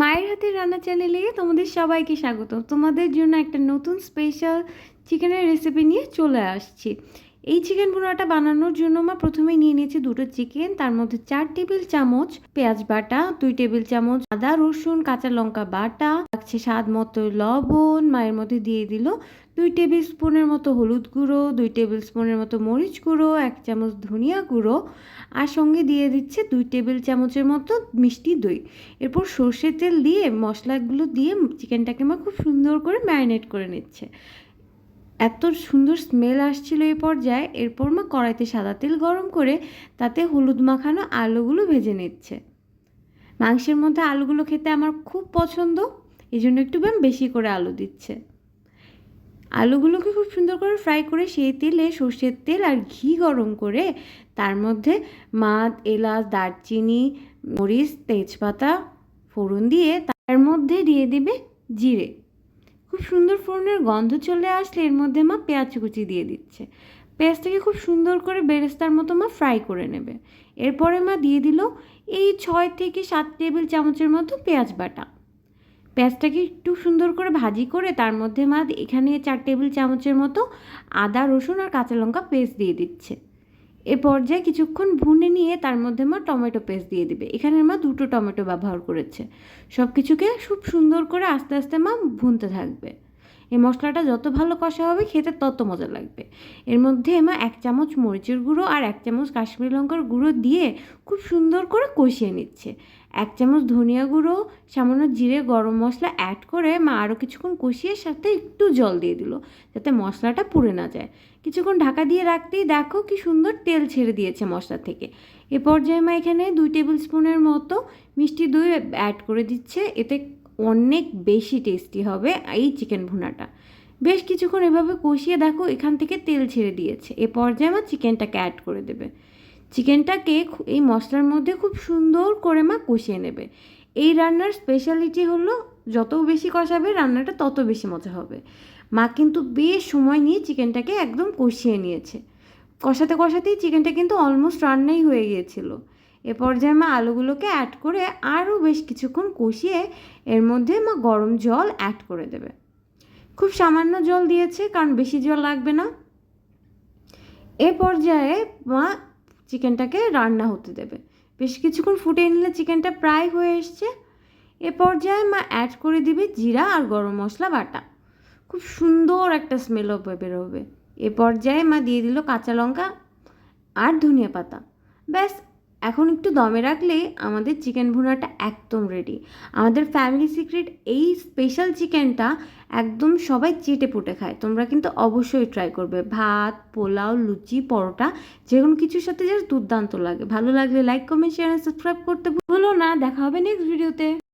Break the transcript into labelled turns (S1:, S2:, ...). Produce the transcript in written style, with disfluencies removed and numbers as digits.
S1: মায়ের হাতের রান্না চ্যানেলে তোমাদের সবাইকে স্বাগত। তোমাদের জন্য একটা নতুন স্পেশাল চিকেনের রেসিপি নিয়ে চলে আসছি। এই চিকেন ভুনাটা বানানোর জন্য মা প্রথমেই নিয়ে নিয়েছি দুটো চিকেন, তার মধ্যে 4 টেবিল চামচ পেঁয়াজ বাটা, 2 টেবিল চামচ আদা রসুন কাঁচা লঙ্কা বাটা, লাগছে স্বাদ মতো লবণ, মায়ের মধ্যে দিয়ে দিল 2 টেবিল স্পুনের মতো হলুদ গুঁড়ো, 2 টেবিল স্পুনের মতো মরিচ গুঁড়ো, 1 চামচ ধনিয়া গুঁড়ো, আর সঙ্গে দিয়ে দিচ্ছে 2 টেবিল চামচের মতো মিষ্টি দই। এরপর সর্ষের তেল দিয়ে মশলাগুলো দিয়ে চিকেনটাকে মা খুব সুন্দর করে ম্যারিনেট করে নিচ্ছে। এত সুন্দর স্মেল আসছিল এই পর্যায়ে। এরপর মা কড়াইতে সাদা তেল গরম করে তাতে হলুদ মাখানো আলুগুলো ভেজে নিচ্ছে। মাংসের মধ্যে আলুগুলো খেতে আমার খুব পছন্দ, এই জন্য একটু বেশি করে আলু দিচ্ছে। আলুগুলোকে খুব সুন্দর করে ফ্রাই করে সেই তেলে সর্ষের তেল আর ঘি গরম করে তার মধ্যে মা এলাচ দারচিনি মরিচ তেজপাতা ফোড়ন দিয়ে তার মধ্যে দিয়ে দেবে জিরে। খুব সুন্দর ফোড়নের গন্ধ চলে আসলে এর মধ্যে মা পেঁয়াজ কুচি দিয়ে দিচ্ছে। পেঁয়াজটাকে খুব সুন্দর করে বেরেস্তার মতো মা ফ্রাই করে নেবে। এরপরে মা দিয়ে দিল এই 6 থেকে 7 টেবিল চামচের মতো পেঁয়াজ বাটা। পেঁয়াজটাকে একটু সুন্দর করে ভাজি করে তার মধ্যে মা এখানে 4 টেবিল চামচের মতো আদা রসুন আর কাঁচা লঙ্কা পেস্ট দিয়ে দিচ্ছে। এ পর্যায়ে কিছুক্ষণ ভুনে নিয়ে তার মধ্যে মা টমেটো পেস্ট দিয়ে দিবে। এখানে মা 2টো টমেটো ব্যবহার করেছে। সব কিছুকে খুব সুন্দর করে আস্তে আস্তে মা ভুনতে থাকবে। এই মশলাটা যত ভালো কষা হবে খেতে তত মজা লাগবে। এর মধ্যে মা 1 চামচ মরিচের গুঁড়ো আর 1 চামচ কাশ্মীরি লঙ্কার গুঁড়ো দিয়ে খুব সুন্দর করে কষিয়ে নিচ্ছে। 1 চামচ ধনিয়া গুঁড়ো, সামান্য জিরে গরম মশলা অ্যাড করে মা আরও কিছুক্ষণ কষিয়ে সাথে একটু জল দিয়ে দিল যাতে মশলাটা পুড়ে না যায়। কিছুক্ষণ ঢাকা দিয়ে রাখতেই দেখো কি সুন্দর তেল ছেড়ে দিয়েছে মশলা থেকে। এ পর্যায়ে মা এখানে 2 টেবিল স্পুনের মতো মিষ্টি দই অ্যাড করে দিচ্ছে। এতে অনেক বেশি টেস্টি হবে এই চিকেন ভুনাটা। বেশ কিছুক্ষণ এভাবে কষিয়ে দেখো এখান থেকে তেল ছেড়ে দিয়েছে। এ পর্যায়ে মা চিকেনটাকে অ্যাড করে দেবে। চিকেনটাকে এই মশলার মধ্যে খুব সুন্দর করে মা কষিয়ে নেবে। এই রান্নার স্পেশালিটি হলো যত বেশি কষাবে রান্নাটা তত বেশি মজা হবে। মা কিন্তু বেশ সময় নিয়ে চিকেনটাকে একদম কষিয়ে নিয়েছে। কষাতে কষাতেই চিকেনটা কিন্তু অলমোস্ট রান্নাই হয়ে গিয়েছিল। এ পর্যায়ে মা আলুগুলোকে অ্যাড করে আরও বেশ কিছুক্ষণ কষিয়ে এর মধ্যে মা গরম জল অ্যাড করে দেবে। খুব সামান্য জল দিয়েছে কারণ বেশি জল লাগবে না। এ পর্যায়ে মা চিকেনটাকে রান্না হতে দেবে। বেশ কিছুক্ষণ ফুটিয়ে নিলে চিকেনটা প্রায় হয়ে এসছে। এ পর্যায়ে মা অ্যাড করে দিবে জিরা আর গরম মশলা বাটা। খুব সুন্দর একটা স্মেলও বেরোবে। এ পর্যায়ে মা দিয়ে দিল কাঁচা লঙ্কা আর ধনিয়া পাতা। ব্যাস, এখন একটু দমে রাখলেই আমাদের চিকেন ভুনাটা একদম রেডি। আমাদের ফ্যামিলি সিক্রেট এই স্পেশাল চিকেনটা একদম সবাই চেটে পুটে খায়। তোমরা কিন্তু অবশ্যই ট্রাই করবে। ভাত পোলাও লুচি পরোটা যে কোনো কিছুর সাথে জাস্ট দুর্দান্ত লাগে। ভালো লাগলে লাইক কমেন্ট শেয়ার সাবস্ক্রাইব করতে ভুলো না। দেখা হবে নেক্সট ভিডিওতে।